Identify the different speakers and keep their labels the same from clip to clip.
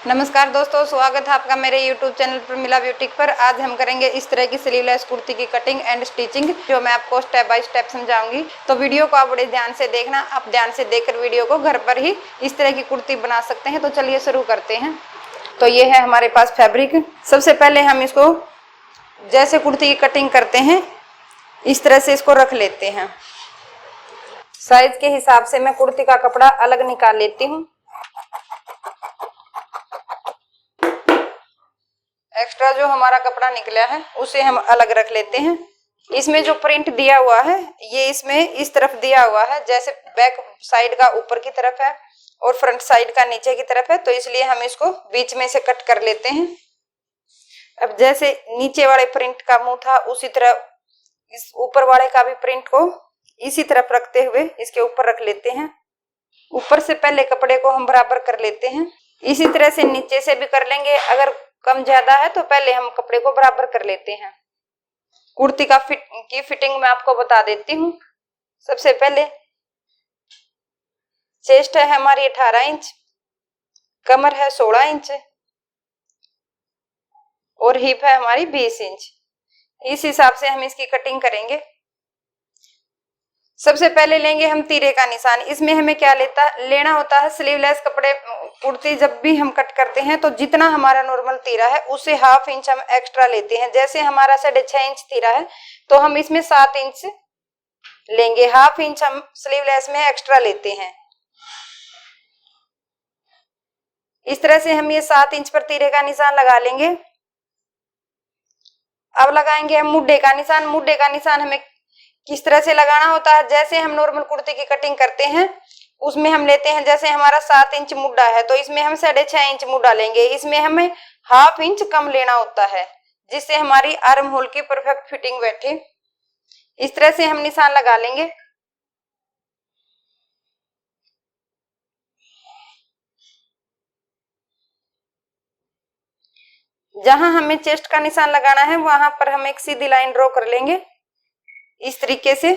Speaker 1: नमस्कार दोस्तों, स्वागत है आपका मेरे YouTube चैनल पर मिला ब्यूटीक पर। आज हम करेंगे इस तरह की स्लीवलेस कुर्ती की कटिंग एंड स्टिचिंग, जो मैं आपको स्टेप बाय स्टेप समझाऊंगी। तो वीडियो को आप बड़े ध्यान से देखना। आप ध्यान से देखकर वीडियो को घर पर ही इस तरह की कुर्ती बना सकते हैं। तो चलिए शुरू करते हैं। तो ये है हमारे पास फैब्रिक। सबसे पहले हम इसको जैसे कुर्ती की कटिंग करते हैं इस तरह से इसको रख लेते हैं। साइज के हिसाब से मैं कुर्ती का कपड़ा अलग निकाल लेती हूँ। एक्स्ट्रा जो हमारा कपड़ा निकला है उसे हम अलग रख लेते हैं। इसमें जो प्रिंट दिया हुआ है ये इसमें इस तरफ दिया हुआ है, जैसे बैक साइड का ऊपर की तरफ है और फ्रंट साइड का नीचे की तरफ है, तो इसलिए हम इसको बीच में से कट कर लेते हैं। अब जैसे नीचे वाले प्रिंट का मुंह था उसी तरह इस ऊपर वाले का भी प्रिंट को इसी तरफ रखते हुए इसके ऊपर रख लेते हैं। ऊपर से पहले कपड़े को हम बराबर कर लेते हैं। इसी तरह से नीचे से भी कर लेंगे। अगर कम ज्यादा है तो पहले हम कपड़े को बराबर कर लेते हैं। कुर्ती का फिटिंग मैं आपको बता देती हूँ। सबसे पहले चेस्ट है हमारी 18 इंच, कमर है 16 इंच और हिप है हमारी 20 इंच। इस हिसाब से हम इसकी कटिंग करेंगे। सबसे पहले लेंगे हम तीरे का निशान। इसमें हमें क्या लेना होता है, स्लीवलेस कपड़े कुर्ती जब भी हम कट करते हैं तो जितना हमारा नॉर्मल तीरा है उससे हाफ इंच हम एक्स्ट्रा लेते हैं। जैसे हमारा 6.5 इंच तीरा है तो हम इसमें 7 इंच लेंगे। हाफ इंच हम स्लीवलेस में एक्स्ट्रा लेते हैं। इस तरह से हम ये 7 इंच पर तीरे का निशान लगा लेंगे। अब लगाएंगे हम मुड्ढे का निशान। मुड्ढे का निशान हमें किस तरह से लगाना होता है, जैसे हम नॉर्मल कुर्ती की कटिंग करते हैं उसमें हम लेते हैं, जैसे हमारा 7 इंच मुड्ढा है तो इसमें हम 6.5 इंच मुड्ढा लेंगे। इसमें हमें हाफ इंच कम लेना होता है जिससे हमारी आर्म होल की परफेक्ट फिटिंग बैठे। इस तरह से हम निशान लगा लेंगे। जहां हमें चेस्ट का निशान लगाना है वहां पर हम एक सीधी लाइन ड्रॉ कर लेंगे इस तरीके से।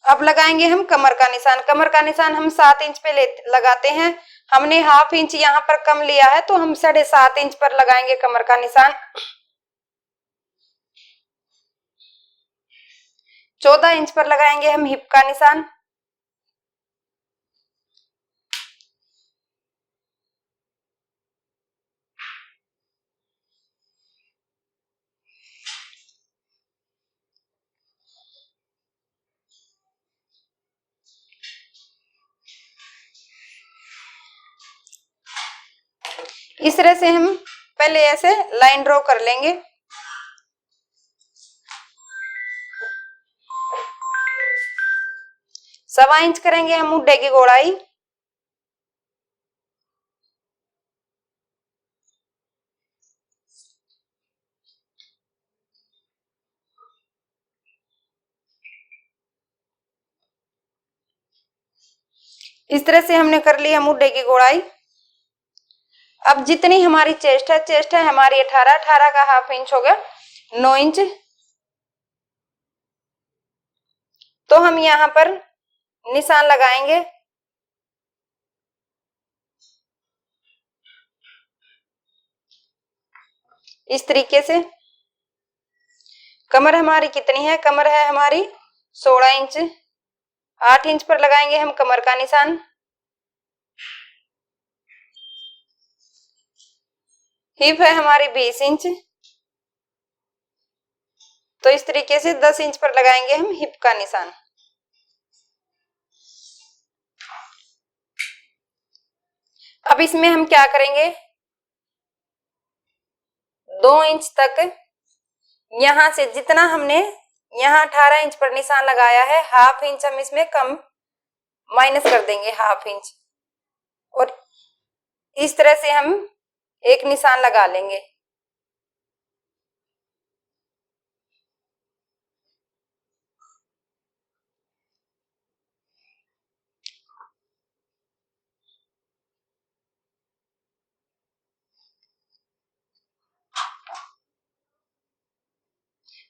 Speaker 1: अब लगाएंगे हम कमर का निशान। कमर का निशान हम 7 इंच पे लगाते हैं। हमने हाफ इंच यहाँ पर कम लिया है तो हम 7.5 इंच पर लगाएंगे कमर का निशान। 14 इंच पर लगाएंगे हम हिप का निशान। इस तरह से हम पहले ऐसे लाइन ड्रॉ कर लेंगे। सवा इंच करेंगे हम मुड्ढे की गोलाई। इस तरह से हमने कर लिया मुड्ढे की गोलाई। अब जितनी हमारी चेस्ट है हमारी 18 का हाफ इंच हो गया 9 इंच। तो हम यहाँ पर निशान लगाएंगे। इस तरीके से। कमर हमारी कितनी है, कमर है हमारी 16 इंच। 8 इंच पर लगाएंगे हम कमर का निशान। हिप है हमारी 20 इंच। तो इस तरीके से 10 इंच पर लगाएंगे हम हिप का निशान। अब इसमें हम क्या करेंगे, 2 इंच तक यहां से जितना हमने यहाँ 18 इंच पर निशान लगाया है हाफ इंच हम इसमें कम माइनस कर देंगे, हाफ इंच। और इस तरह से हम एक निशान लगा लेंगे।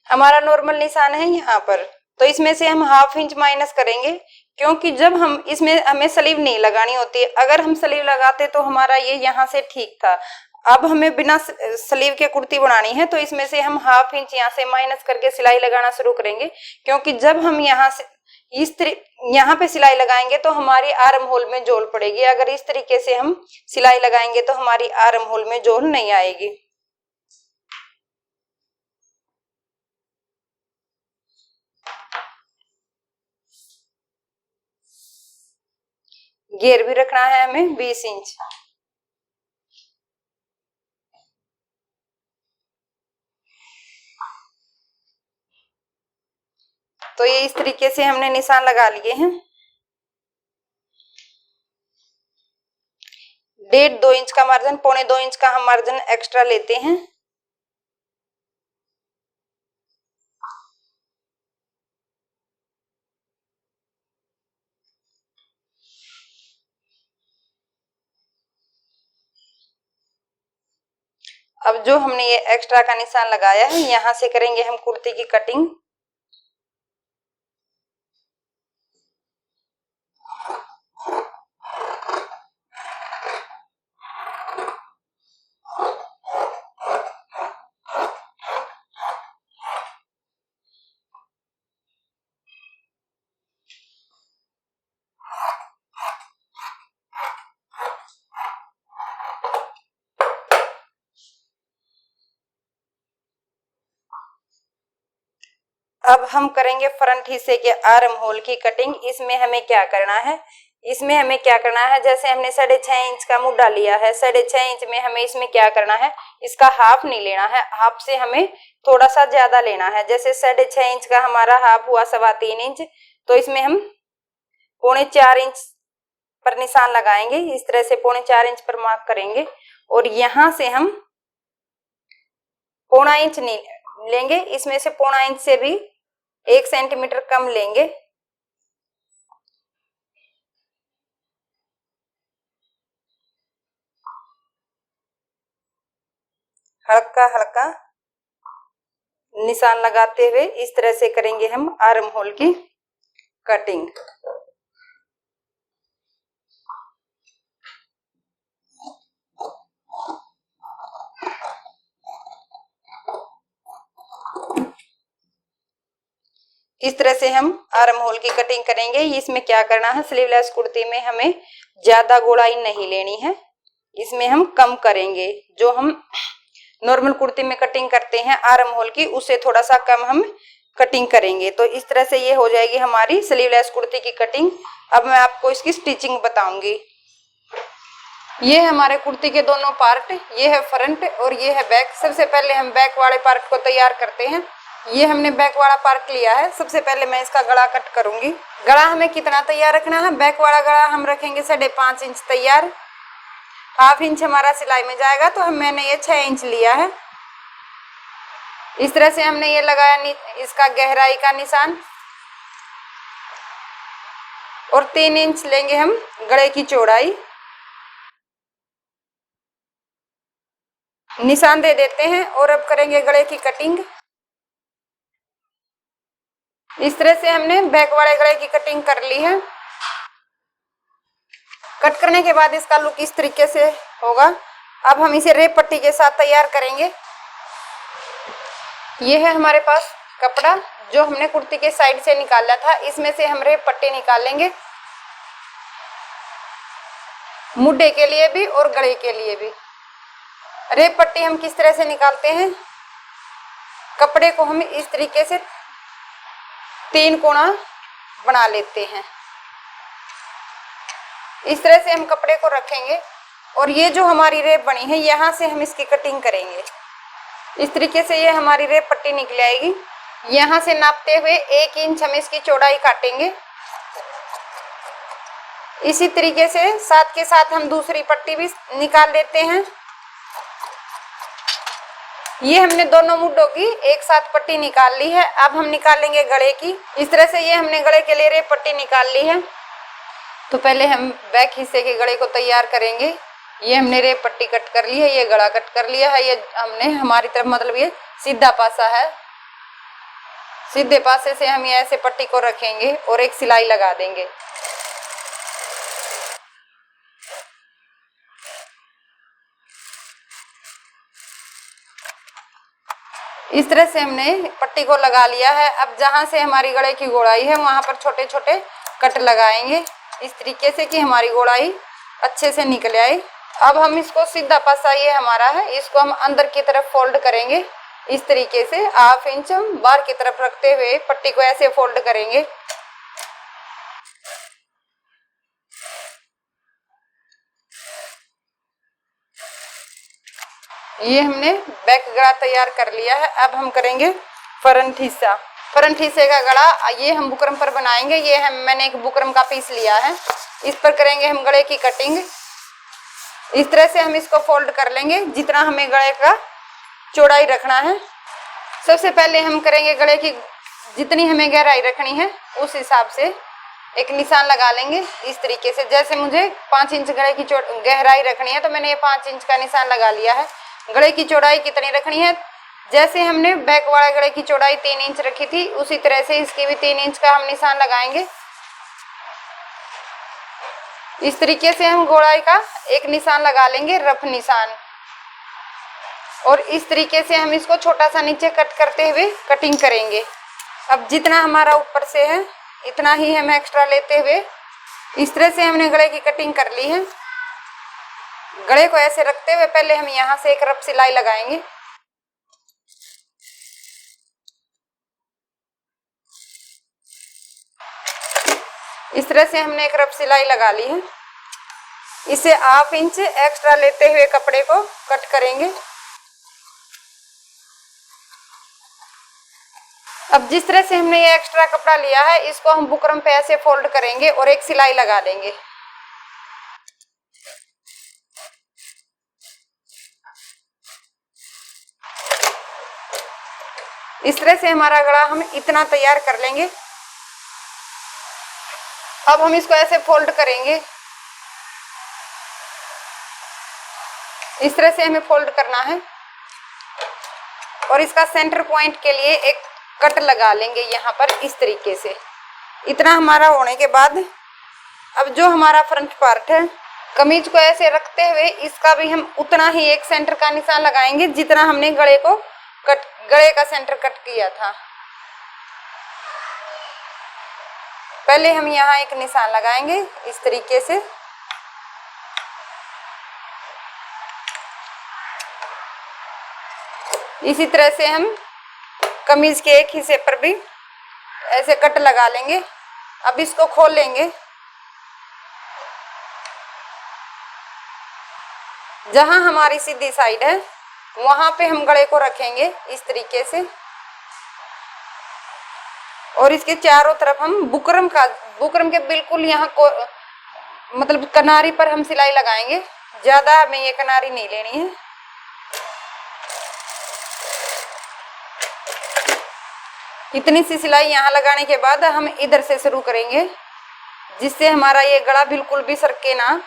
Speaker 1: हमारा नॉर्मल निशान है यहाँ पर, तो इसमें से हम हाफ इंच माइनस करेंगे क्योंकि जब हम इसमें हमें स्लीव नहीं लगानी होती, अगर हम स्लीव लगाते तो हमारा ये यहाँ से ठीक था। अब हमें बिना स्लीव के कुर्ती बनानी है तो इसमें से हम 1/2 इंच यहाँ से माइनस करके सिलाई लगाना शुरू करेंगे, क्योंकि जब हम यहाँ से यहाँ पे सिलाई लगाएंगे तो हमारी आर्म होल में जोल पड़ेगी। अगर इस तरीके से हम सिलाई लगाएंगे तो हमारी आर्म होल में जोल नहीं आएगी। घेर भी रखना है हमें 20 इंच। तो ये इस तरीके से हमने निशान लगा लिए हैं। 1.5-2 इंच का मार्जिन, 1.25-2 इंच का हम मार्जिन एक्स्ट्रा लेते हैं। अब जो हमने ये एक्स्ट्रा का निशान लगाया है, यहाँ से करेंगे हम कुर्ती की कटिंग। अब हम करेंगे फ्रंट हिस्से के आर्म होल की कटिंग। इसमें हमें क्या करना है, जैसे हमने 6.5 इंच का मुड्ढा लिया है, 6.5 इंच में हमें इसमें क्या करना है, इसका हाफ नहीं लेना है, हाफ से हमें थोड़ा सा ज्यादा लेना है। जैसे 6.5 इंच का हमारा हाफ हुआ 3.25 इंच, तो इसमें हम 4.25 इंच पर निशान लगाएंगे। इस तरह से 4.25 इंच पर मार्क करेंगे और यहाँ से हम 0.25 इंच नहीं लेंगे, इसमें से 0.25 इंच से भी 1 सेंटीमीटर कम लेंगे। हल्का हल्का निशान लगाते हुए इस तरह से करेंगे हम आर्म होल की कटिंग। इस तरह से हम आर्म होल की कटिंग करेंगे। इसमें क्या करना है, स्लीवलेस कुर्ती में हमें ज्यादा गोलाई नहीं लेनी है, इसमें हम कम करेंगे। जो हम नॉर्मल कुर्ती में कटिंग करते हैं आर्म होल की, उससे थोड़ा सा कम हम कटिंग करेंगे। तो इस तरह से ये हो जाएगी हमारी स्लीवलेस कुर्ती की कटिंग। अब मैं आपको इसकी स्टिचिंग बताऊंगी। ये है हमारे कुर्ती के दोनों पार्ट, ये है फ्रंट और ये है बैक। सबसे पहले हम बैक वाले पार्ट को तैयार करते हैं। ये हमने बैक वाला पार्ट लिया है। सबसे पहले मैं इसका गला कट करूंगी। गला हमें कितना तैयार रखना है, बैक वाला गला हम रखेंगे 5.5 इंच तैयार। 1/2 इंच हमारा सिलाई में जाएगा, तो मैंने ये 6 इंच लिया है। इस तरह से हमने ये लगाया इसका गहराई का निशान, और 3 इंच लेंगे हम गले की चौड़ाई। निशान दे देते हैं और अब करेंगे गले की कटिंग। इस तरह से हमने बैक वाले गले की कटिंग कर ली है। कट करने के बाद इसका लुक इस तरीके से होगा। अब हम इसे रेप पट्टी के साथ तैयार करेंगे। ये है हमारे पास कपड़ा जो हमने कुर्ती के साइड से निकाला था, इसमें से हम रेप पट्टी निकालेंगे, मुड्ढे के लिए भी और गले के लिए भी। रेप पट्टी हम किस तरह से निकालते हैं, कपड़े को हम इस तरीके से 3 कोना बना लेते हैं। इस तरह से हम कपड़े को रखेंगे और ये जो हमारी रेप बनी है, यहाँ से हम इसकी कटिंग करेंगे। इस तरीके से ये हमारी रेप पट्टी निकल आएगी। यहाँ से नापते हुए 1 इंच हम इसकी चौड़ाई काटेंगे। इसी तरीके से साथ के साथ हम दूसरी पट्टी भी निकाल लेते हैं। ये हमने दोनों मुड्ढों की एक साथ पट्टी निकाल ली है। अब हम निकालेंगे गले की। इस तरह से ये हमने गले के लिए रेप पट्टी निकाल ली है। तो पहले हम बैक हिस्से के गले को तैयार करेंगे। ये हमने रेप पट्टी कट कर ली है, ये गला कट कर लिया है। ये हमने हमारी तरफ मतलब ये सीधा पासा है, सीधे पासे से हम ऐसे पट्टी को रखेंगे और एक सिलाई लगा देंगे। इस तरह से हमने पट्टी को लगा लिया है। अब जहां से हमारी गले की गोलाई है वहां पर छोटे छोटे कट लगाएंगे इस तरीके से कि हमारी गोलाई अच्छे से निकल आए। अब हम इसको सीधा पासा ये हमारा है, इसको हम अंदर की तरफ फोल्ड करेंगे इस तरीके से। 1/2 इंच हम बाहर की तरफ रखते हुए पट्टी को ऐसे फोल्ड करेंगे। ये हमने बैक गला तैयार कर लिया है। अब हम करेंगे फ्रंट हिस्सा। फ्रंट हिस्से का गला ये हम बुकरम पर बनाएंगे। ये मैंने एक बुकरम का पीस लिया है, इस पर करेंगे हम गले की कटिंग। इस तरह से हम इसको फोल्ड कर लेंगे जितना हमें गले का चौड़ाई रखना है। सबसे पहले हम करेंगे गले की जितनी हमें गहराई रखनी है उस हिसाब से एक निशान लगा लेंगे इस तरीके से। जैसे मुझे 5 इंच गले की गहराई रखनी है तो मैंने ये 5 इंच का निशान लगा लिया है। गले की चौड़ाई कितनी रखनी है, जैसे हमने बैक वाले गले की चौड़ाई 3 इंच रखी थी उसी तरह से इसकी भी 3 इंच का हम निशान लगाएंगे। इस तरीके से हम गोलाई का एक निशान लगा लेंगे, रफ निशान। और इस तरीके से हम इसको छोटा सा नीचे कट करते हुए कटिंग करेंगे। अब जितना हमारा ऊपर से है इतना ही हम एक्स्ट्रा लेते हुए इस तरह से हमने गले की कटिंग कर ली है। गले को ऐसे रखते हुए पहले हम यहाँ से एक रफ सिलाई लगाएंगे। इस तरह से हमने एक रफ सिलाई लगा ली है। इसे 1/2 इंच एक्स्ट्रा लेते हुए कपड़े को कट करेंगे। अब जिस तरह से हमने ये एक्स्ट्रा कपड़ा लिया है इसको हम बुकरम पे ऐसे फोल्ड करेंगे और एक सिलाई लगा देंगे। इस तरह से हमारा गला हम इतना तैयार कर लेंगे। अब हम इसको ऐसे फोल्ड करेंगे, इस तरह से हमें फोल्ड करना है और इसका सेंटर पॉइंट के लिए एक कट लगा लेंगे यहाँ पर इस तरीके से। इतना हमारा होने के बाद अब जो हमारा फ्रंट पार्ट है कमीज को ऐसे रखते हुए इसका भी हम उतना ही एक सेंटर का निशान लगाएंगे जितना हमने गले का सेंटर कट किया था। पहले हम यहाँ एक निशान लगाएंगे इस तरीके से। इसी तरह से हम कमीज के एक हिस्से पर भी ऐसे कट लगा लेंगे। अब इसको खोल लेंगे। जहां हमारी सीधी साइड है वहां पे हम गले को रखेंगे इस तरीके से और इसके चारों तरफ हम बुकरम के बिल्कुल यहाँ को मतलब किनारी पर हम सिलाई लगाएंगे। ज्यादा हमें ये किनारी नहीं लेनी है। इतनी सी सिलाई यहाँ लगाने के बाद हम इधर से शुरू करेंगे जिससे हमारा ये गला बिल्कुल भी सरके ना।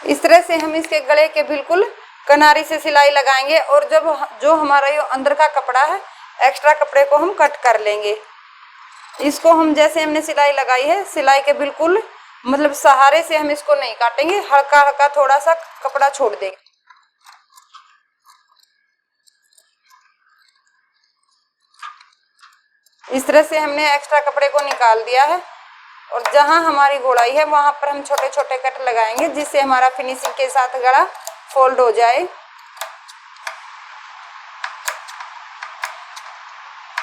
Speaker 1: इस तरह से हम इसके गले के बिल्कुल किनारी से सिलाई लगाएंगे और जब जो हमारा ये अंदर का कपड़ा है एक्स्ट्रा कपड़े को हम कट कर लेंगे। इसको हम जैसे हमने सिलाई लगाई है सिलाई के बिल्कुल मतलब सहारे से हम इसको नहीं काटेंगे, हल्का हल्का थोड़ा सा कपड़ा छोड़ देंगे। इस तरह से हमने एक्स्ट्रा कपड़े को निकाल दिया है और जहां हमारी गोलाई है वहां पर हम छोटे छोटे कट लगाएंगे जिससे हमारा फिनिशिंग के साथ गला फोल्ड हो जाए।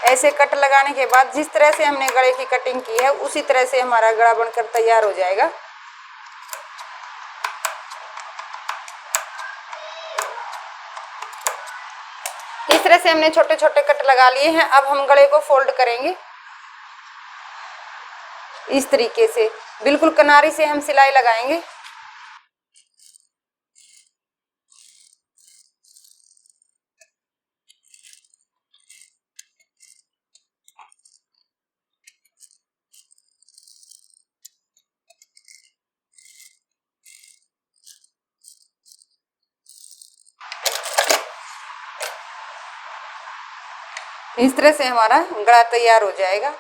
Speaker 1: ऐसे कट लगाने के बाद जिस तरह से हमने गले की कटिंग की है उसी तरह से हमारा गला बनकर तैयार हो जाएगा। इस तरह से हमने छोटे छोटे कट लगा लिए हैं। अब हम गले को फोल्ड करेंगे इस तरीके से, बिल्कुल किनारी से हम सिलाई लगाएंगे। इस तरह से हमारा गला तैयार हो जाएगा।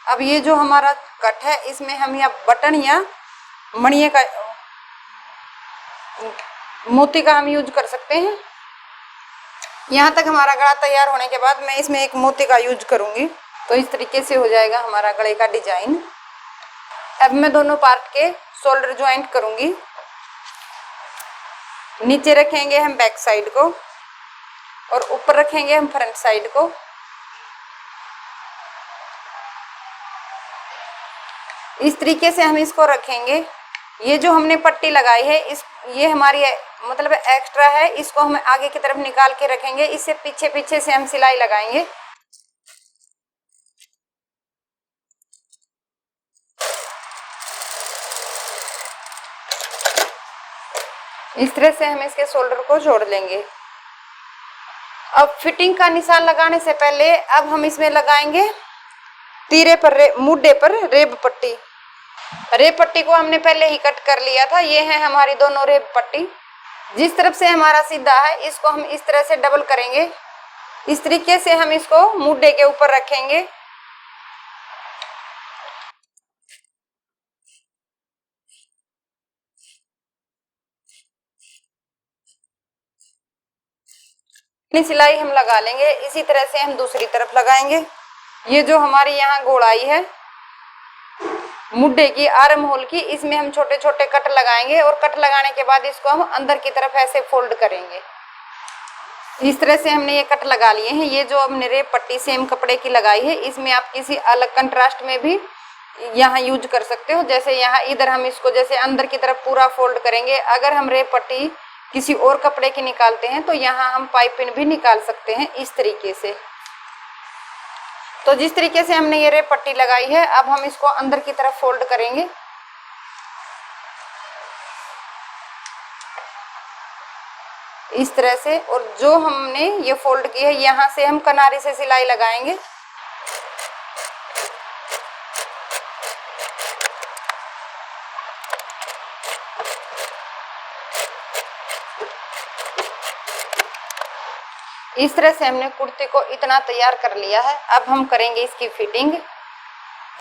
Speaker 1: अब ये जो हमारा कट है इसमें हम या बटन या मणिये का मोती का हम यूज कर सकते हैं। यहाँ तक हमारा गला तैयार होने के बाद मैं इसमें एक मोती का यूज करूंगी। तो इस तरीके से हो जाएगा हमारा गले का डिजाइन। अब मैं दोनों पार्ट के शोल्डर ज्वाइंट करूंगी। नीचे रखेंगे हम बैक साइड को और ऊपर रखेंगे हम फ्रंट साइड को। इस तरीके से हम इसको रखेंगे। ये जो हमने पट्टी लगाई है ये हमारी मतलब एक्स्ट्रा है, इसको हम आगे की तरफ निकाल के रखेंगे। इससे पीछे पीछे से हम सिलाई लगाएंगे। इस तरह से हम इसके शोल्डर को जोड़ लेंगे। अब फिटिंग का निशान लगाने से पहले अब हम इसमें लगाएंगे तीरे पर मुड्डे पर रेब पट्टी। रेब पट्टी को हमने पहले ही कट कर लिया था। ये है हमारी दोनों रेब पट्टी। जिस तरफ से हमारा सीधा है इसको हम इस तरह से डबल करेंगे। इस तरीके से हम इसको मुड्डे के ऊपर रखेंगे। सिलाई हम लगा लेंगे। इसी तरह से हम दूसरी तरफ लगाएंगे। ये जो हमारी यहाँ गोलाई है मुड्डे की आर्म होल की, इसमें हम छोटे छोटे कट लगाएंगे और कट लगाने के बाद इसको हम अंदर की तरफ ऐसे फोल्ड करेंगे। इस तरह से हमने ये कट लगा लिए हैं। ये जो हमने रेब पट्टी सेम कपड़े की लगाई है इसमें आप किसी अलग कंट्रास्ट में भी यहाँ यूज कर सकते हो। जैसे यहाँ इधर हम इसको जैसे अंदर की तरफ पूरा फोल्ड करेंगे। अगर हम रेब पट्टी किसी और कपड़े की निकालते हैं तो यहाँ हम पाइपिंग भी निकाल सकते हैं इस तरीके से। तो जिस तरीके से हमने ये रेब पट्टी लगाई है अब हम इसको अंदर की तरफ फोल्ड करेंगे। इस तरह से। और जो हमने ये फोल्ड की है यहाँ से हम किनारे से सिलाई लगाएंगे। इस तरह से हमने कुर्ती को इतना तैयार कर लिया है। अब हम करेंगे इसकी फिटिंग।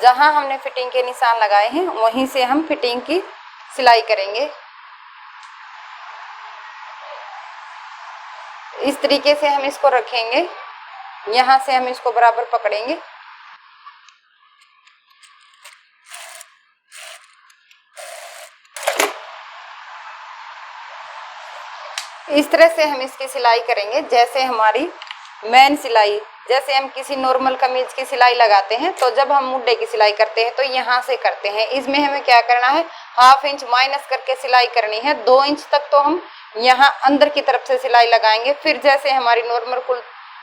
Speaker 1: जहां हमने फिटिंग के निशान लगाए हैं वहीं से हम फिटिंग की सिलाई करेंगे। इस तरीके से हम इसको रखेंगे। यहाँ से हम इसको बराबर पकड़ेंगे। इस तरह से हम इसकी सिलाई करेंगे जैसे हमारी मेन सिलाई, जैसे हम किसी नॉर्मल कमीज की सिलाई लगाते हैं तो जब हम मुड्डे की सिलाई करते हैं तो यहाँ से करते हैं। इसमें हमें क्या करना है, ½ इंच माइनस करके सिलाई करनी है। 2 इंच तक तो हम यहाँ अंदर की तरफ से सिलाई लगाएंगे। फिर जैसे हमारी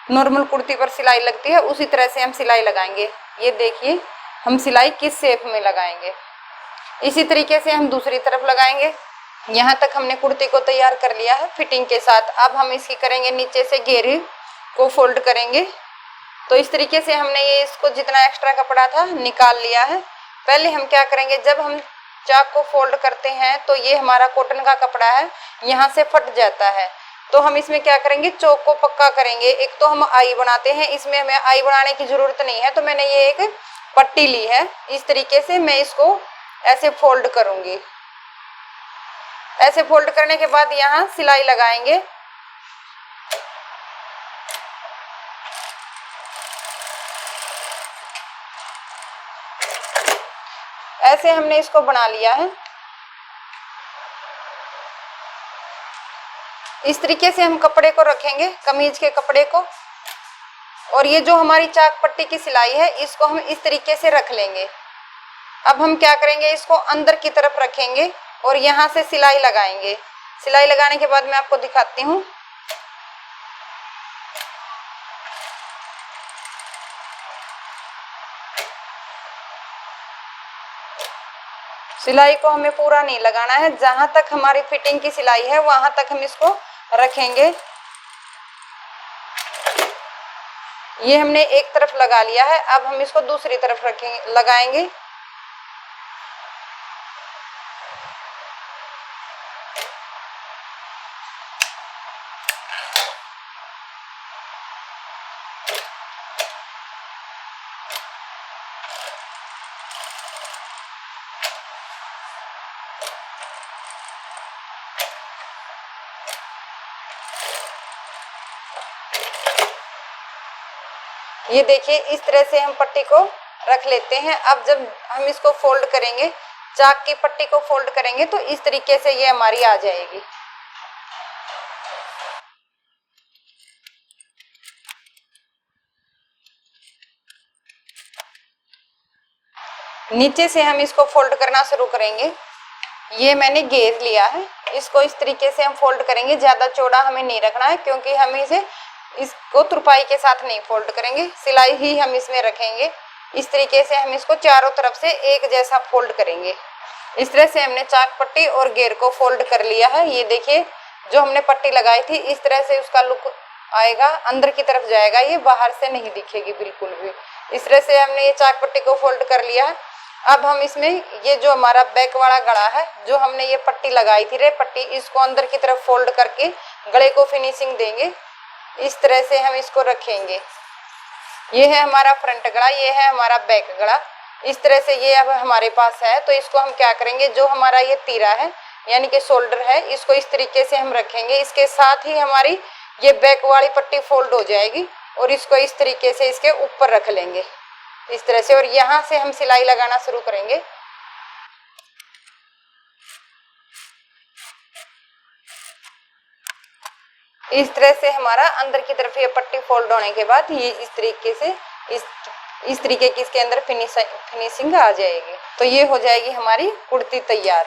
Speaker 1: नॉर्मल कुर्ती पर सिलाई लगती है उसी तरह से हम सिलाई लगाएंगे। ये देखिए हम सिलाई किस शेप में लगाएंगे। इसी तरीके से हम दूसरी तरफ लगाएंगे। यहाँ तक हमने कुर्ती को तैयार कर लिया है फिटिंग के साथ। अब हम इसकी करेंगे नीचे से घेरे को फोल्ड करेंगे। तो इस तरीके से हमने ये इसको जितना एक्स्ट्रा कपड़ा था निकाल लिया है। पहले हम क्या करेंगे, जब हम चाक को फोल्ड करते हैं तो ये हमारा कॉटन का कपड़ा है, यहाँ से फट जाता है। तो हम इसमें क्या करेंगे, चौक को पक्का करेंगे। एक तो हम आई बनाते हैं, इसमें हमें आई बनाने की जरूरत नहीं है। तो मैंने ये एक पट्टी ली है। इस तरीके से मैं इसको ऐसे फोल्ड करूंगी। ऐसे फोल्ड करने के बाद यहाँ सिलाई लगाएंगे। ऐसे हमने इसको बना लिया है। इस तरीके से हम कपड़े को रखेंगे, कमीज के कपड़े को। और ये जो हमारी चाक पट्टी की सिलाई है इसको हम इस तरीके से रख लेंगे। अब हम क्या करेंगे, इसको अंदर की तरफ रखेंगे और यहाँ से सिलाई लगाएंगे। सिलाई लगाने के बाद मैं आपको दिखाती हूँ। सिलाई को हमें पूरा नहीं लगाना है, जहां तक हमारी फिटिंग की सिलाई है वहां तक हम इसको रखेंगे। ये हमने एक तरफ लगा लिया है। अब हम इसको दूसरी तरफ रखेंगे, लगाएंगे। ये देखिए इस तरह से हम पट्टी को रख लेते हैं। अब जब हम इसको फोल्ड करेंगे, चाक की पट्टी को फोल्ड करेंगे तो इस तरीके से ये हमारी आ जाएगी। नीचे से हम इसको फोल्ड करना शुरू करेंगे। ये मैंने घेर लिया है, इसको इस तरीके से हम फोल्ड करेंगे। ज्यादा चौड़ा हमें नहीं रखना है क्योंकि हम इसको तुरपाई के साथ नहीं फोल्ड करेंगे, सिलाई ही हम इसमें रखेंगे। इस तरीके से हम इसको चारों तरफ से एक जैसा फोल्ड करेंगे। इस तरह से हमने चाक पट्टी और घेर को फोल्ड कर लिया है। ये देखिए जो हमने पट्टी लगाई थी इस तरह से उसका लुक आएगा, अंदर की तरफ जाएगा, ये बाहर से नहीं दिखेगी बिल्कुल भी। इस तरह से हमने ये चाक पट्टी को फोल्ड कर लिया है। अब हम इसमें ये जो हमारा बैक वाला गला है, जो हमने ये पट्टी लगाई थी रे पट्टी, इसको अंदर की तरफ फोल्ड करके गले को फिनिशिंग देंगे। इस तरह से हम इसको रखेंगे। ये है हमारा फ्रंट गला, ये है हमारा बैक गला। इस तरह से ये अब हमारे पास है। तो इसको हम क्या करेंगे, जो हमारा ये तीरा है यानी कि शोल्डर है, इसको इस तरीके से हम रखेंगे। इसके साथ ही हमारी ये बैक वाली पट्टी फोल्ड हो जाएगी और इसको इस तरीके से इसके ऊपर रख लेंगे इस तरह से, और यहाँ से हम सिलाई लगाना शुरू करेंगे। इस तरह से हमारा अंदर की तरफ ये पट्टी फोल्ड होने के बाद ये इस तरीके से इस तरीके की इसके अंदर फिनिशिंग आ जाएगी। तो ये हो जाएगी हमारी कुर्ती तैयार।